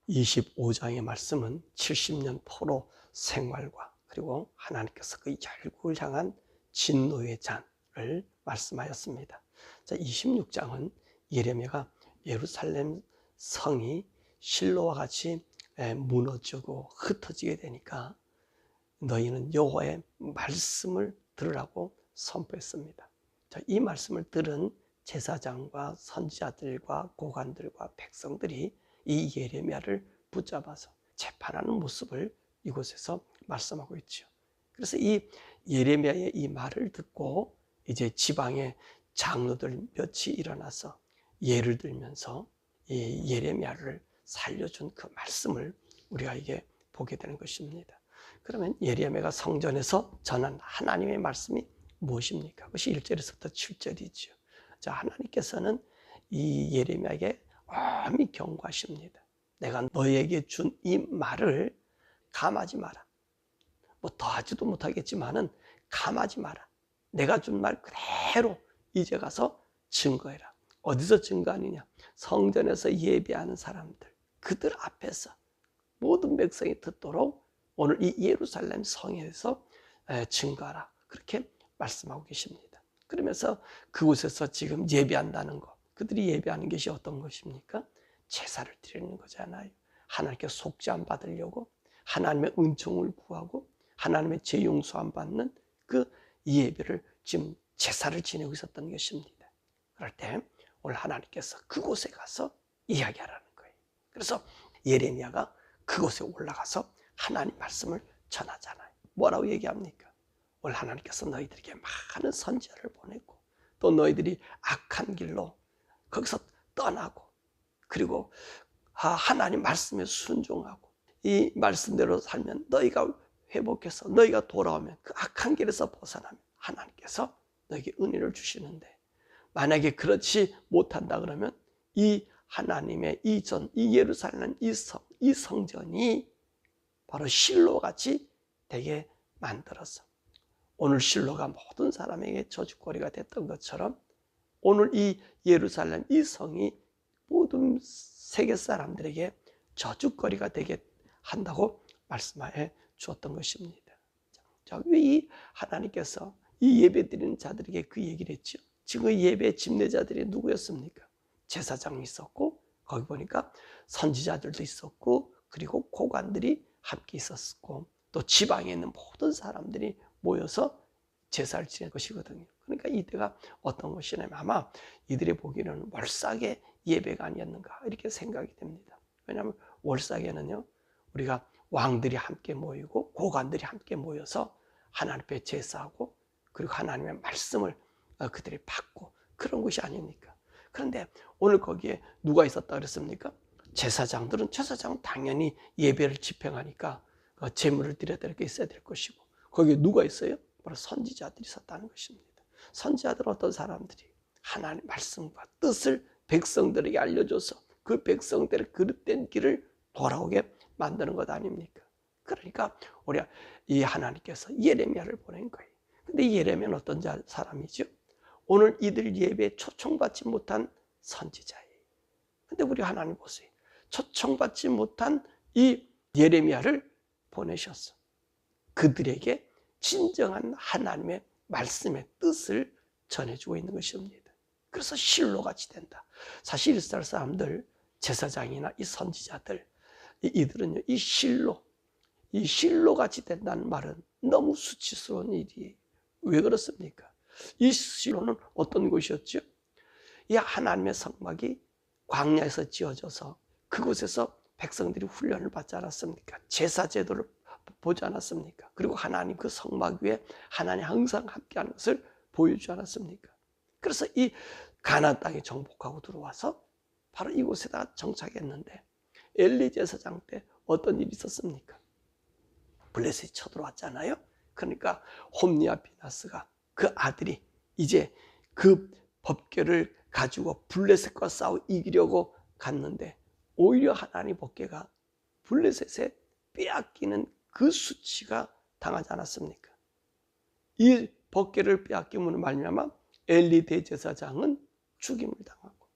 25장의 말씀은 70년 포로 생활과 그리고 하나님께서 그 열국을 향한 진노의 잔을 말씀하였습니다. 자, 26장은 예레미야가 예루살렘 성이 실로와 같이 무너지고 흩어지게 되니까 너희는 여호와의 말씀을 들으라고 선포했습니다. 자, 이 말씀을 들은 제사장과 선지자들과 고관들과 백성들이 이 예레미야를 붙잡아서 재판하는 모습을 이곳에서 말씀하고 있죠. 그래서 이 예레미야의 이 말을 듣고 이제 지방의 장로들 몇이 일어나서 예를 들면서 이 예레미야를 살려준 그 말씀을 우리가 이게 보게 되는 것입니다. 그러면 예레미야가 성전에서 전한 하나님의 말씀이 무엇입니까? 그것이 1절에서부터 7절이죠. 자, 하나님께서는 이 예레미야에게 엄히 경고하십니다. 내가 너에게 준 이 말을 감하지 마라. 뭐 더하지도 못하겠지만은 감하지 마라. 내가 준 말 그대로 이제 가서 증거해라. 어디서 증거하느냐? 성전에서 예배하는 사람들, 그들 앞에서 모든 백성이 듣도록 오늘 이 예루살렘 성에서 증거하라. 그렇게 말씀하고 계십니다. 그러면서 그곳에서 지금 예배한다는 것, 그들이 예배하는 것이 어떤 것입니까? 제사를 드리는 거잖아요. 하나님께 속죄함 받으려고, 하나님의 은총을 구하고 하나님의 죄 용서함 받는 그 예배를 지금 제사를 지내고 있었던 것입니다. 그럴 때 오늘 하나님께서 그곳에 가서 이야기하라는 거예요. 그래서 예레미야가 그곳에 올라가서 하나님 말씀을 전하잖아요. 뭐라고 얘기합니까? 오늘 하나님께서 너희들에게 많은 선지자를 보내고 또 너희들이 악한 길로 거기서 떠나고 그리고 하나님 말씀에 순종하고 이 말씀대로 살면 너희가 회복해서 너희가 돌아오면 그 악한 길에서 벗어나면 하나님께서 너에게 은혜를 주시는데 만약에 그렇지 못한다 그러면 이 하나님의 이 예루살렘 이 성전이 바로 실로같이 되게 만들어서 오늘 실로가 모든 사람에게 저주거리가 됐던 것처럼 오늘 이 예루살렘 이 성이 모든 세계 사람들에게 저주거리가 되게 한다고 말씀해 주었던 것입니다. 자, 왜 이 하나님께서 이 예배 드리는 자들에게 그 얘기를 했죠? 지금 예배 집례자들이 누구였습니까? 제사장이 있었고 거기 보니까 선지자들도 있었고 그리고 고관들이 함께 있었고 또 지방에 있는 모든 사람들이 모여서 제사를 지낸 것이거든요. 그러니까 이때가 어떤 것이냐면 아마 이들이 보기에는 월삭의 예배가 아니었는가 이렇게 생각이 됩니다. 왜냐하면 월삭에는요 우리가 왕들이 함께 모이고 고관들이 함께 모여서 하나님 앞에 제사하고 그리고 하나님의 말씀을 그들이 받고 그런 것이 아닙니까? 그런데 오늘 거기에 누가 있었다 그랬습니까? 제사장들은 당연히 예배를 집행하니까 제물을 드려야 될 게 있어야 될 것이고 거기에 누가 있어요? 바로 선지자들이 있었다는 것입니다. 선지자들은 어떤 사람들이 하나님의 말씀과 뜻을 백성들에게 알려줘서 그 백성들의 그릇된 길을 돌아오게 만드는 것 아닙니까? 그러니까 우리가 이 하나님께서 예레미야를 보낸 거예요. 근데 이 예레미야는 어떤 사람이죠? 오늘 이들 예배에 초청받지 못한 선지자예요. 근데 우리 하나님 보세요. 초청받지 못한 이 예레미야를 보내셨어. 그들에게 진정한 하나님의 말씀의 뜻을 전해주고 있는 것입니다. 그래서 실로같이 된다. 사실 이스라엘 사람들, 제사장이나 이 선지자들, 이들은요, 이 실로같이 된다는 말은 너무 수치스러운 일이에요. 왜 그렇습니까? 이 실로는 어떤 곳이었죠? 이 하나님의 성막이 광야에서 지어져서 그곳에서 백성들이 훈련을 받지 않았습니까? 제사 제도를 보지 않았습니까? 그리고 하나님 그 성막 위에 하나님 항상 함께하는 것을 보여주지 않았습니까? 그래서 이 가나안 땅에 정복하고 들어와서 바로 이곳에다 정착했는데 엘리 제사장 때 어떤 일이 있었습니까? 블레셋이 쳐들어왔잖아요. 그러니까 홈리와 비나스가 그 아들이 이제 그 법궤를 가지고 블레셋과 싸워 이기려고 갔는데 오히려 하나님 법궤가 블레셋에 빼앗기는 그 수치가 당하지 않았습니까? 이 법궤를 빼앗김으로 말미암아 엘리 대제사장은 죽임을 당하고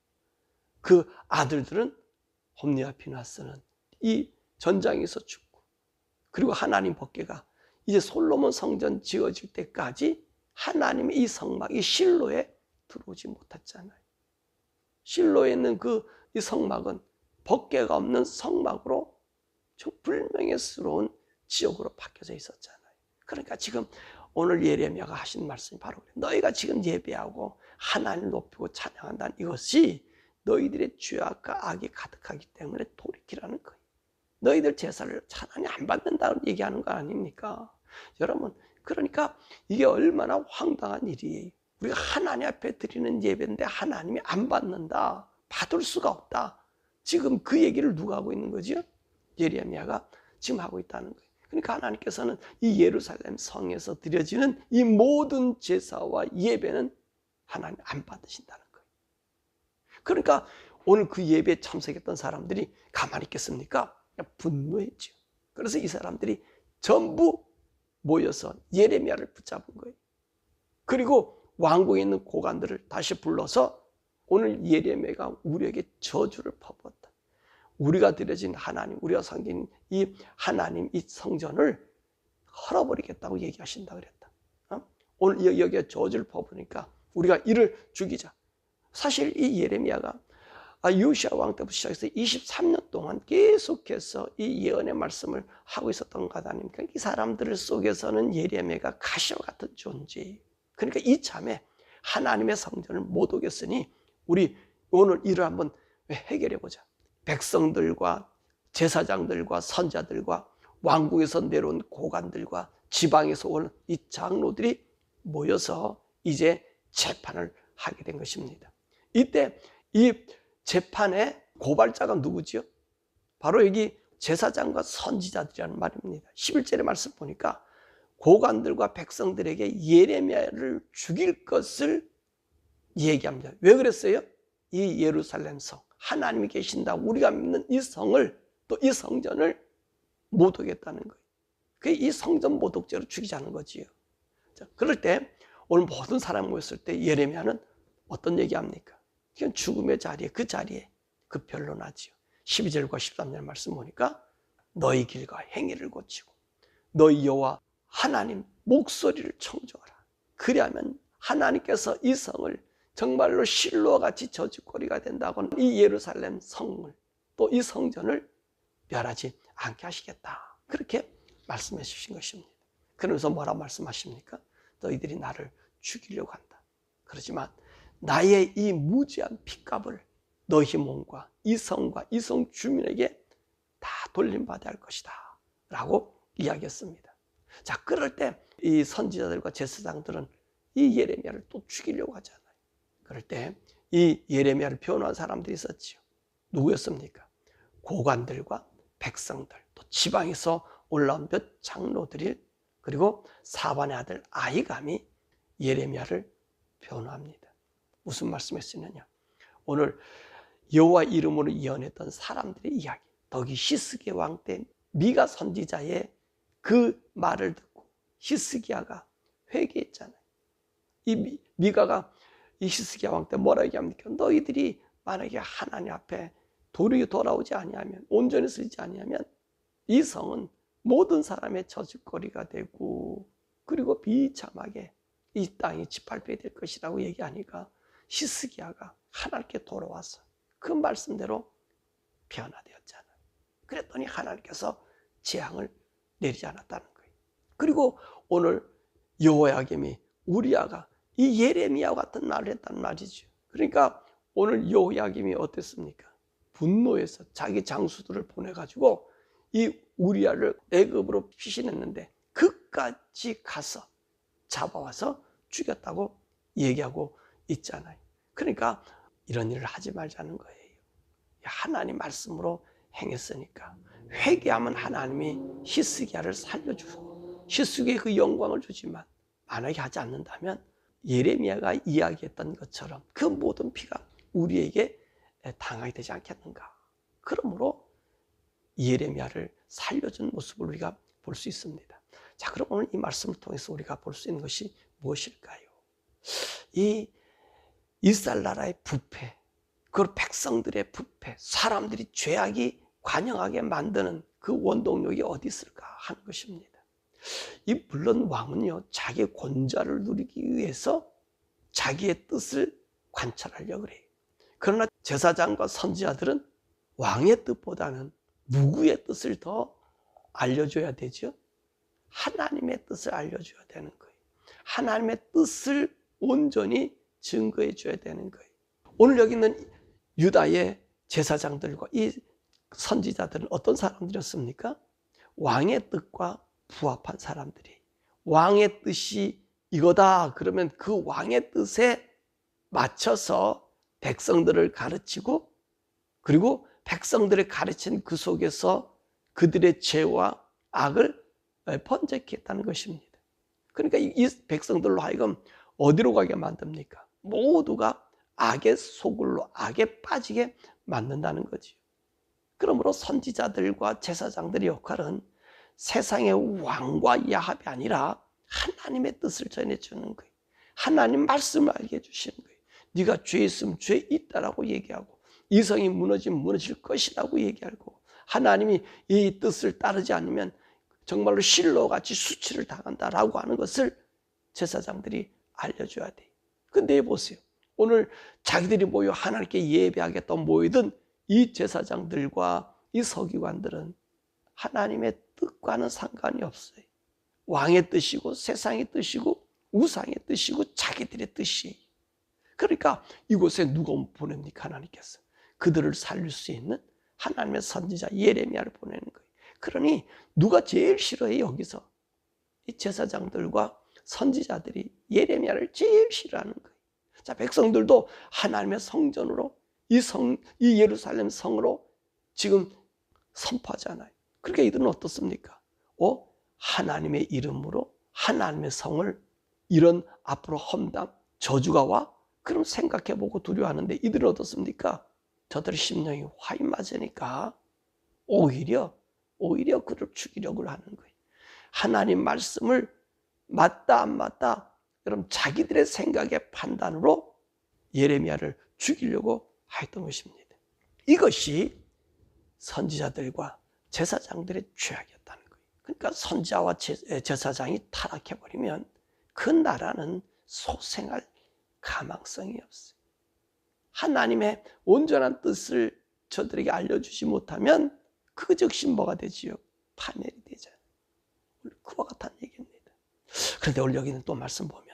그 아들들은 홈리와 비나스는 이 전장에서 죽고, 그리고 하나님 법궤가 이제 솔로몬 성전 지어질 때까지 하나님의 이 성막, 이 실로에 들어오지 못했잖아요. 실로에 있는 이 성막은 법궤가 없는 성막으로 좀 불명예스러운 지역으로 바뀌어져 있었잖아요. 그러니까 지금 오늘 예레미야가 하신 말씀이 바로 그래요. 너희가 지금 예배하고 하나님을 높이고 찬양한다는 이것이 너희들의 죄악과 악이 가득하기 때문에 돌이키라는 거예요. 너희들 제사를 하나님 안 받는다고 얘기하는 거 아닙니까? 여러분, 그러니까 이게 얼마나 황당한 일이에요. 우리가 하나님 앞에 드리는 예배인데 하나님이 안 받는다, 받을 수가 없다. 지금 그 얘기를 누가 하고 있는 거죠? 예레미야가 지금 하고 있다는 거예요. 그러니까 하나님께서는 이 예루살렘 성에서 드려지는 이 모든 제사와 예배는 하나님 안 받으신다는 거예요. 그러니까 오늘 그 예배에 참석했던 사람들이 가만히 있겠습니까? 그냥 분노했죠. 그래서 이 사람들이 전부 모여서 예레미야를 붙잡은 거예요. 그리고 왕궁에 있는 고관들을 다시 불러서 오늘 예레미야가 우리에게 저주를 퍼부었다. 우리가 드려진 하나님, 우리가 섬긴 이 하나님, 이 성전을 헐어버리겠다고 얘기하신다 그랬다. 오늘 여기에 저주를 퍼부으니까 우리가 이를 죽이자. 사실 이 예레미야가 요시야 왕 때부터 시작해서 23년 동안 계속해서 이 예언의 말씀을 하고 있었던 것 아닙니까? 이 사람들 속에서는 예레미야가 가시와 같은 존재. 그러니까 이참에 하나님의 성전을 못 오겠으니 우리 오늘 일을 한번 해결해 보자. 백성들과 제사장들과 선자들과 왕궁에서 내려온 고관들과 지방에서 온 이 장로들이 모여서 이제 재판을 하게 된 것입니다. 이때 이 재판의 고발자가 누구지요? 바로 여기 제사장과 선지자들이라는 말입니다. 11절의 말씀 보니까 고관들과 백성들에게 예레미야를 죽일 것을 얘기합니다. 왜 그랬어요? 이 예루살렘 성, 하나님이 계신다, 우리가 믿는 이 성을, 또 이 성전을 못 오겠다는 거예요. 이 성전 모독죄로 죽이자는 거지요. 자, 그럴 때 오늘 모든 사람 모였을 때 예레미야는 어떤 얘기합니까? 그냥 죽음의 자리에, 그 자리에 그 변론하지요. 12절과 13절 말씀 보니까 너희 길과 행위를 고치고 너희 여호와 하나님 목소리를 청조하라. 그리하면 하나님께서 이 성을 정말로 실로와 같이 저주거리가 된다고 이 예루살렘 성을, 또 이 성전을 멸하지 않게 하시겠다. 그렇게 말씀해 주신 것입니다. 그러면서 뭐라고 말씀하십니까? 너희들이 나를 죽이려고 한다. 그렇지만 나의 이 무지한 핏값을 너희 몸과 이 성과 이 성 주민에게 다 돌림받아야 할 것이다 라고 이야기했습니다. 자, 그럴 때 이 선지자들과 제사장들은 이 예레미야를 또 죽이려고 하잖아요. 그럴 때 이 예레미야를 변호한 사람들이 있었지요. 누구였습니까? 고관들과 백성들, 또 지방에서 올라온 몇 장로들이, 그리고 사반의 아들 아히감이 예레미야를 변호합니다. 무슨 말씀했으느냐? 오늘 여호와 이름으로 예언했던 사람들의 이야기, 더기 히스기야 왕 때 미가 선지자의 그 말을 듣고 히스기야가 회개했잖아요. 이 미가가 이 히스기야 왕 때 뭐라 얘기합니까? 너희들이 만약에 하나님 앞에 돌아오지 아니하면, 온전히 쓰지 아니하면 이 성은 모든 사람의 저주거리가 되고, 그리고 비참하게 이 땅이 짓밟히게 될 것이라고 얘기하니까 히스기야가 하나님께 돌아와서 그 말씀대로 변화되었잖아요. 그랬더니 하나님께서 재앙을 내리지 않았다는 거예요. 그리고 오늘 여호야김이, 우리아가 이 예레미야와 같은 말을 했단 말이죠. 그러니까 오늘 여호야김이 어땠습니까? 분노해서 자기 장수들을 보내가지고 이 우리아를 애굽으로 피신했는데 그까지 가서 잡아와서 죽였다고 얘기하고 있잖아요. 그러니까 이런 일을 하지 말자는 거예요. 하나님 말씀으로 행했으니까 회개하면 하나님이 히스기야를 살려주고 히스기야에 그 영광을 주지만, 만약에 하지 않는다면 예레미야가 이야기했던 것처럼 그 모든 피가 우리에게 당하게 되지 않겠는가. 그러므로 예레미야를 살려준 모습을 우리가 볼 수 있습니다. 자, 그럼 오늘 이 말씀을 통해서 우리가 볼 수 있는 것이 무엇일까요? 이 이스라엘 나라의 부패, 그 백성들의 부패, 사람들이 죄악이 관영하게 만드는 그 원동력이 어디 있을까 하는 것입니다. 물론 왕은요, 자기의 권좌를 누리기 위해서 자기의 뜻을 관찰하려고 그래요. 그러나 제사장과 선지자들은 왕의 뜻보다는 누구의 뜻을 더 알려줘야 되죠? 하나님의 뜻을 알려줘야 되는 거예요. 하나님의 뜻을 온전히 증거해 줘야 되는 거예요. 오늘 여기 있는 유다의 제사장들과 이 선지자들은 어떤 사람들이었습니까? 왕의 뜻과 부합한 사람들이, 왕의 뜻이 이거다 그러면 그 왕의 뜻에 맞춰서 백성들을 가르치고, 그리고 백성들을 가르친 그 속에서 그들의 죄와 악을 번제케 했다는 것입니다. 그러니까 이 백성들로 하여금 어디로 가게 만듭니까? 모두가 악의 소굴로, 악에 빠지게 만든다는 거죠. 그러므로 선지자들과 제사장들의 역할은 세상의 왕과 야합이 아니라 하나님의 뜻을 전해주는 거예요. 하나님 말씀을 알게 해주시는 거예요. 네가 죄 있으면 죄 있다라고 얘기하고, 이성이 무너지면 무너질 것이라고 얘기하고, 하나님이 이 뜻을 따르지 않으면 정말로 실로같이 수치를 당한다라고 하는 것을 제사장들이 알려줘야 돼요. 근데 보세요. 오늘 자기들이 모여 하나님께 예배하겠다 모이던 이 제사장들과 이 서기관들은 하나님의 뜻과는 상관이 없어요. 왕의 뜻이고 세상의 뜻이고 우상의 뜻이고 자기들의 뜻이에요. 그러니까 이곳에 누가 보냅니까? 하나님께서 그들을 살릴 수 있는 하나님의 선지자 예레미야를 보내는 거예요. 그러니 누가 제일 싫어해요? 여기서 이 제사장들과 선지자들이 예레미야를 제일 싫어하는 거예요. 자, 백성들도 하나님의 성전으로 이 예루살렘 성으로 지금 선포하잖아요. 그러니까 이들은 어떻습니까? 하나님의 이름으로 하나님의 성을 이런 앞으로 험담, 저주가 와? 그럼 생각해보고 두려워하는데 이들은 어떻습니까? 저들의 심령이 화인 맞으니까 오히려 그를 죽이려고 하는 거예요. 하나님 말씀을 맞다 안 맞다, 그럼 자기들의 생각의 판단으로 예레미야를 죽이려고 했던 것입니다. 이것이 선지자들과 제사장들의 죄악이었다는 거예요. 그러니까 선지자와 제사장이 타락해버리면 그 나라는 소생할 가망성이 없어요. 하나님의 온전한 뜻을 저들에게 알려주지 못하면 그 즉시 뭐가 되지요? 파멸이 되잖아요. 그와 같은 얘기입니다. 그런데 오늘 여기는 또 말씀 보면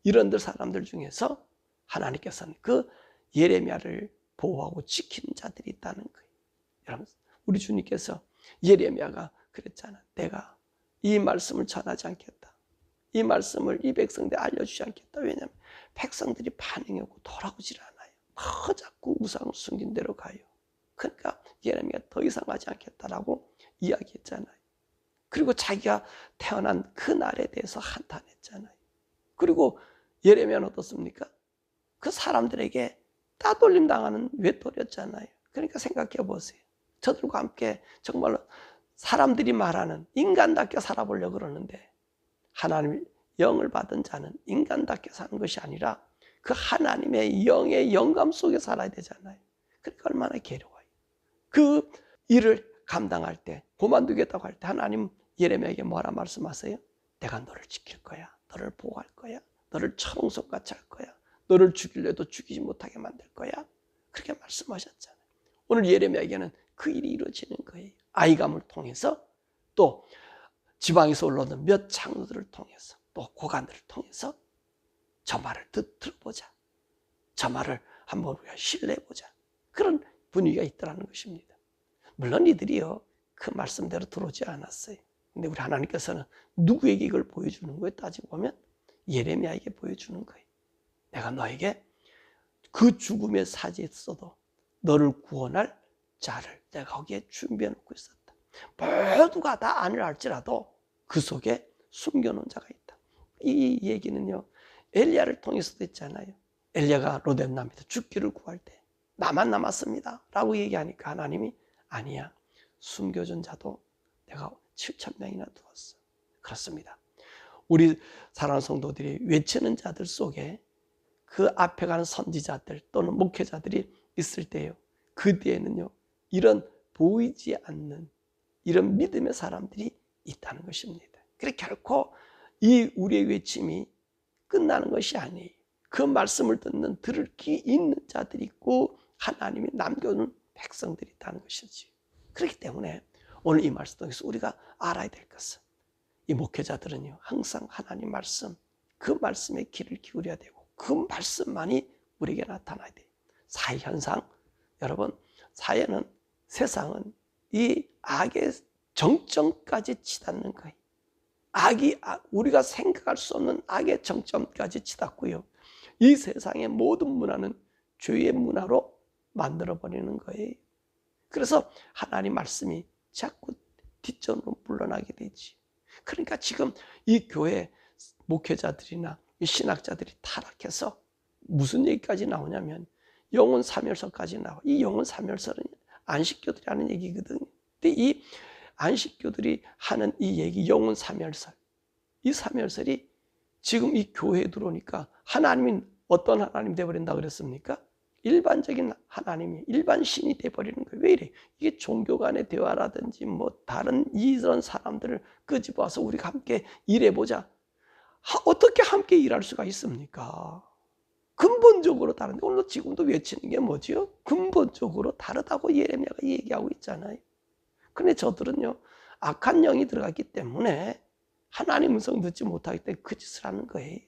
이런들 사람들 중에서 하나님께서는 그 예레미야를 보호하고 지키는 자들이 있다는 거예요. 여러분, 우리 주님께서 예레미야가 그랬잖아. 내가 이 말씀을 전하지 않겠다. 이 말씀을 이 백성들에 알려주지 않겠다. 왜냐하면 백성들이 반응하고 돌아오질 않아요. 자꾸 우상을 숨긴 대로 가요. 그러니까 예레미야가 더 이상 하지 않겠다라고 이야기했잖아요. 그리고 자기가 태어난 그 날에 대해서 한탄했잖아요. 그리고 예레미야는 어떻습니까? 그 사람들에게 따돌림 당하는 외톨이였잖아요. 그러니까 생각해 보세요. 저들과 함께 정말로 사람들이 말하는 인간답게 살아보려고 그러는데 하나님의 영을 받은 자는 인간답게 사는 것이 아니라 그 하나님의 영의 영감 속에 살아야 되잖아요. 그러니까 얼마나 괴로워요. 그 일을 감당할 때, 그만두겠다고 할 때 하나님 예레미야에게 뭐라 말씀하세요? 내가 너를 지킬 거야. 너를 보호할 거야. 너를 청송같이 할 거야. 너를 죽이려도 죽이지 못하게 만들 거야. 그렇게 말씀하셨잖아요. 오늘 예레미야에게는 그 일이 이루어지는 거예요. 아이감을 통해서, 또 지방에서 올라오는 몇 장로들을 통해서, 또 고관들을 통해서 저 말을 들어보자. 저 말을 한번 우리가 신뢰해보자. 그런 분위기가 있더라는 것입니다. 물론 이들이요, 그 말씀대로 들어오지 않았어요. 근데 우리 하나님께서는 누구에게 이걸 보여주는 거예요? 따지고 보면 예레미야에게 보여주는 거예요. 내가 너에게 그 죽음의 사지에 있어도 너를 구원할 자를 내가 거기에 준비해 놓고 있었다. 모두가 다 안을 알지라도 그 속에 숨겨놓은 자가 있다. 이 얘기는요, 엘리야를 통해서도 있잖아요. 엘리야가 로뎀나무에서 죽기를 구할 때 나만 남았습니다 라고 얘기하니까 하나님이 아니야, 숨겨준 자도 내가 7,000명이나 두었어. 그렇습니다. 우리 사랑하는 성도들이 외치는 자들 속에 그 앞에 가는 선지자들 또는 목회자들이 있을 때요, 그 뒤에는요, 이런 보이지 않는 이런 믿음의 사람들이 있다는 것입니다. 그래서 결코 이 우리의 외침이 끝나는 것이 아니에요. 그 말씀을 들을 귀 있는 자들이 있고 하나님이 남겨놓은 백성들이 있다는 것이지. 그렇기 때문에 오늘 이 말씀 통해서 우리가 알아야 될 것은 이 목회자들은요, 항상 하나님 말씀, 그 말씀에 귀를 기울여야 되고 그 말씀만이 우리에게 나타나야 돼요. 사회 현상, 여러분, 사회는, 세상은 이 악의 정점까지 치닫는 거예요. 우리가 생각할 수 없는 악의 정점까지 치닫고요. 이 세상의 모든 문화는 죄의 문화로 만들어버리는 거예요. 그래서 하나님 말씀이 자꾸 뒷전으로 물러나게 되지. 그러니까 지금 이 교회 목회자들이나 이 신학자들이 타락해서 무슨 얘기까지 나오냐면 영혼 사멸설까지 나와. 이 영혼 사멸설은 안식교들이 하는 얘기거든요. 근데 이 안식교들이 하는 이 얘기, 영혼 사멸설, 이 사멸설이 지금 이 교회에 들어오니까 하나님이 어떤 하나님 되어버린다 그랬습니까? 일반적인 하나님이, 일반 신이 되어버리는 거예요. 왜 이래? 이게 종교 간의 대화라든지 뭐 다른 이런 사람들을 끄집어와서 우리가 함께 일해보자. 어떻게 함께 일할 수가 있습니까? 근본적으로 다른데 오늘 지금도 외치는 게 뭐지요? 근본적으로 다르다고 예레미야가 얘기하고 있잖아요. 근데 저들은요, 악한 영이 들어갔기 때문에 하나님 음성 듣지 못하기 때문에 그 짓을 하는 거예요.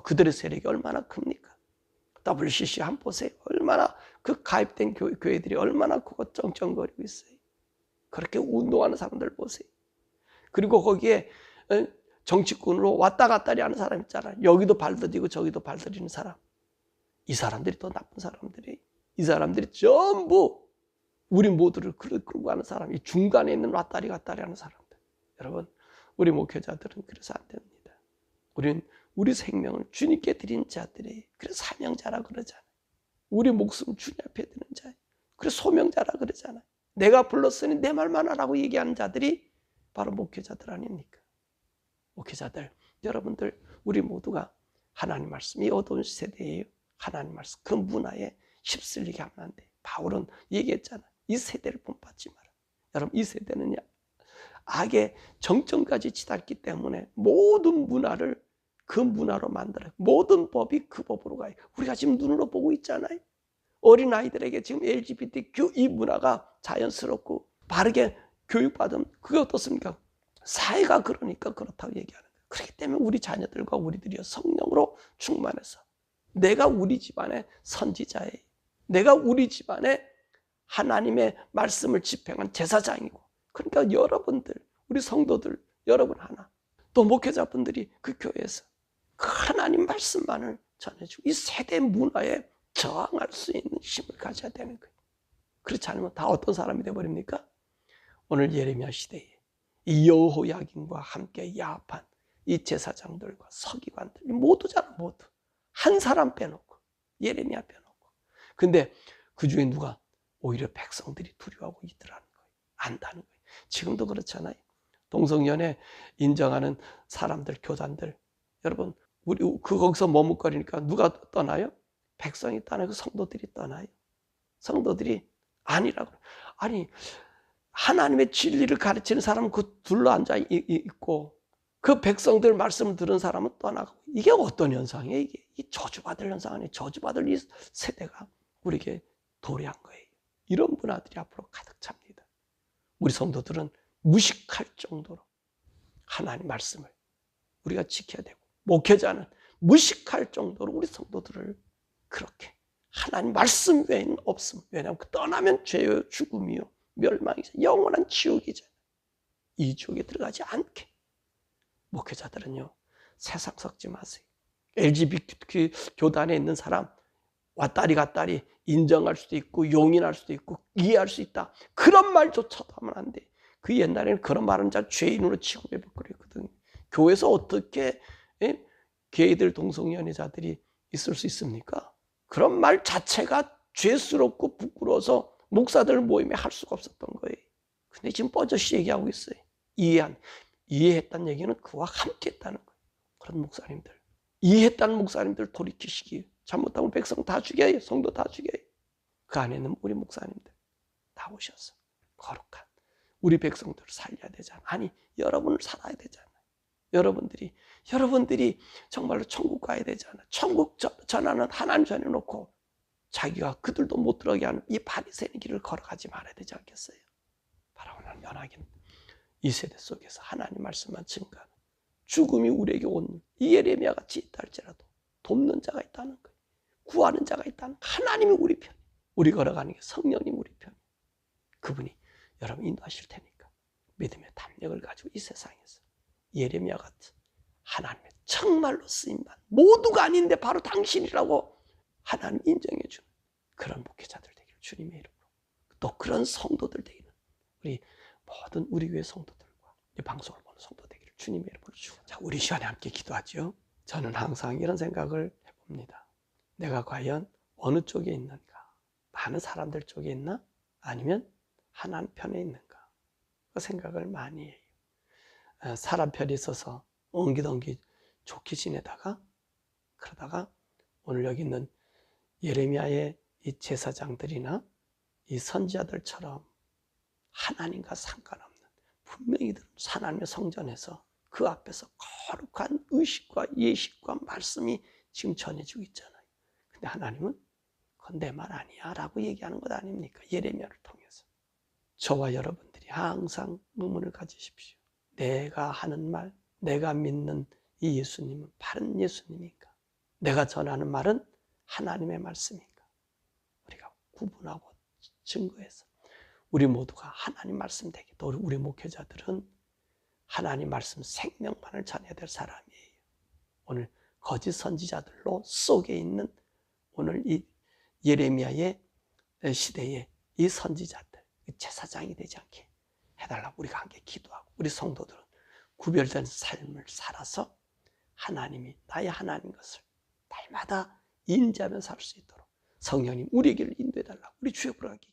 그들의 세력이 얼마나 큽니까? WCC 한번 보세요. 얼마나 그 가입된 교회들이 얼마나 그거 쩡쩡거리고 있어요. 그렇게 운동하는 사람들 보세요. 그리고 거기에 정치꾼으로 왔다 갔다리 하는 사람 있잖아요. 여기도 발들이고 저기도 발들이는 사람. 이 사람들이 더 나쁜 사람들이. 이 사람들이 전부 우리 모두를 끌고 가는 사람. 이 중간에 있는 왔다리 갔다리 하는 사람들. 여러분, 우리 목회자들은 그래서 안 됩니다. 우리는 우리 생명을 주님께 드린 자들이에요. 그래서 사명자라 그러잖아요. 우리 목숨 주님 앞에 드는 자예요. 그래서 소명자라 그러잖아요. 내가 불렀으니 내 말만 하라고 얘기하는 자들이 바로 목회자들 아닙니까? 목회자들, 여러분들, 우리 모두가 하나님 말씀이 어두운 세대예요. 하나님 말씀, 그 문화에 휩쓸리게 하면 안 돼요. 바울은 얘기했잖아요. 이 세대를 본받지 마라. 여러분, 이 세대는요, 악의 정점까지 치닫기 때문에 모든 문화를 그 문화로 만들어요. 모든 법이 그 법으로 가요. 우리가 지금 눈으로 보고 있잖아요. 어린아이들에게 지금 LGBTQ 이 문화가 자연스럽고 바르게 교육받으면 그게 어떻습니까? 사회가 그러니까 그렇다고 얘기하는 거예요. 그렇기 때문에 우리 자녀들과 우리들이 성령으로 충만해서 내가 우리 집안의 선지자예요. 내가 우리 집안의 하나님의 말씀을 집행한 제사장이고, 그러니까 여러분들, 우리 성도들, 여러분 하나, 또 목회자분들이 그 교회에서 그 하나님 말씀만을 전해주고 이 세대 문화에 저항할 수 있는 힘을 가져야 되는 거예요. 그렇지 않으면 다 어떤 사람이 되어버립니까? 오늘 예레미야 시대에 이 여호야긴과 함께 야합한 이 제사장들과 서기관들 모두잖아, 모두. 한 사람 빼놓고, 예레미야 빼놓고. 근데 그 중에 누가? 오히려 백성들이 두려워하고 있더라는 거예요. 안다는 거예요. 지금도 그렇잖아요. 동성연애 인정하는 사람들, 교단들. 여러분, 우리 거기서 머뭇거리니까 누가 떠나요? 백성이 떠나고 성도들이 떠나요. 성도들이 아니라고. 아니, 하나님의 진리를 가르치는 사람은 그 둘러앉아 있고 그 백성들 말씀을 들은 사람은 떠나고. 이게 어떤 현상이에요? 이게 이 저주받을 현상 아니에요? 저주받을 이 세대가 우리에게 도래한 거예요. 이런 문화들이 앞으로 가득 찹니다. 우리 성도들은 무식할 정도로 하나님 말씀을 우리가 지켜야 되고, 목회자는 무식할 정도로 우리 성도들을 그렇게 하나님 말씀 외에는 없음. 왜냐하면 떠나면 죄요 죽음이요 멸망이죠. 영원한 지옥이죠. 이 지옥에 들어가지 않게 목회자들은요, 세상 섞지 마세요. LGBT 교단에 있는 사람 왔다리 갔다리 인정할 수도 있고 용인할 수도 있고 이해할 수 있다. 그런 말조차도 하면 안 돼. 그 옛날에는 그런 말은 자 죄인으로 취급해버렸거든요. 교회에서 어떻게 게이들 동성연애자들이 있을 수 있습니까? 그런 말 자체가 죄스럽고 부끄러워서 목사들 모임에 할 수가 없었던 거예요. 근데 지금 뻗어시 얘기하고 있어요. 이해했다는 얘기는 그와 함께 했다는 거예요. 그런 목사님들, 이해했다는 목사님들 돌이키시기. 잘못하면 백성 다 죽여요. 성도 다 죽여요. 그 안에는 우리 목사님들 다 오셨어. 거룩한 우리 백성들을 살려야 되잖아. 아니, 여러분을 살아야 되잖아요. 여러분들이 정말로 천국 가야 되잖아. 천국 전하는 하나님 전해놓고 자기가 그들도 못 들어가게 하는 이 바리새인의 길을 걸어가지 말아야 되지 않겠어요? 바라보는 연하긴 이 세대 속에서 하나님 말씀만 증가하는 죽음이 우리에게 온 이 예레미야 같이 있다 할지라도 돕는 자가 있다는 거예요. 구하는 자가 있다는 거예요. 하나님이 우리 편, 우리 걸어가는 게 성령님 우리 편. 그분이 여러분 인도하실 테니까 믿음의 담력을 가지고 이 세상에서 예레미야 같은 하나님의 정말로 쓰임받은 모두가 아닌데 바로 당신이라고 하나님 인정해 주는 그런 목회자들 되기를 주님의 이름으로, 또 그런 성도들 되기를 우리 모든 우리 교회 성도들과 이 방송을 보는 성도 되기를 주님의 이름으로 축원합니다. 자, 우리 시간에 함께 기도하죠. 저는 항상 이런 생각을 해봅니다. 내가 과연 어느 쪽에 있는가? 많은 사람들 쪽에 있나? 아니면 하나님 편에 있는가? 그 생각을 많이 해요. 사람 편에 있어서 엉기덩기 좋게 지내다가 그러다가 오늘 여기 있는 예레미야의 이 제사장들이나 이 선지자들처럼 하나님과 상관없는 분명히 하나님의 성전에서 그 앞에서 거룩한 의식과 예식과 말씀이 지금 전해지고 있잖아요. 근데 하나님은 그건 내 말 아니야 라고 얘기하는 것 아닙니까? 예레미야를 통해서. 저와 여러분들이 항상 의문을 가지십시오. 내가 하는 말, 내가 믿는 이 예수님은 바른 예수님인가? 내가 전하는 말은 하나님의 말씀인가? 우리가 구분하고 증거해서 우리 모두가 하나님 말씀 되게, 또 우리 목회자들은 하나님 말씀 생명만을 전해야 될 사람이에요. 오늘 거짓 선지자들로 속에 있는 오늘 이 예레미야의 시대에 이 선지자들, 제사장이 되지 않게 해달라고 우리가 함께 기도하고, 우리 성도들은 구별된 삶을 살아서 하나님이 나의 하나님 것을 날마다 인지하며 살 수 있도록 성령님 우리에게를 인도해달라고 우리 주여 부르기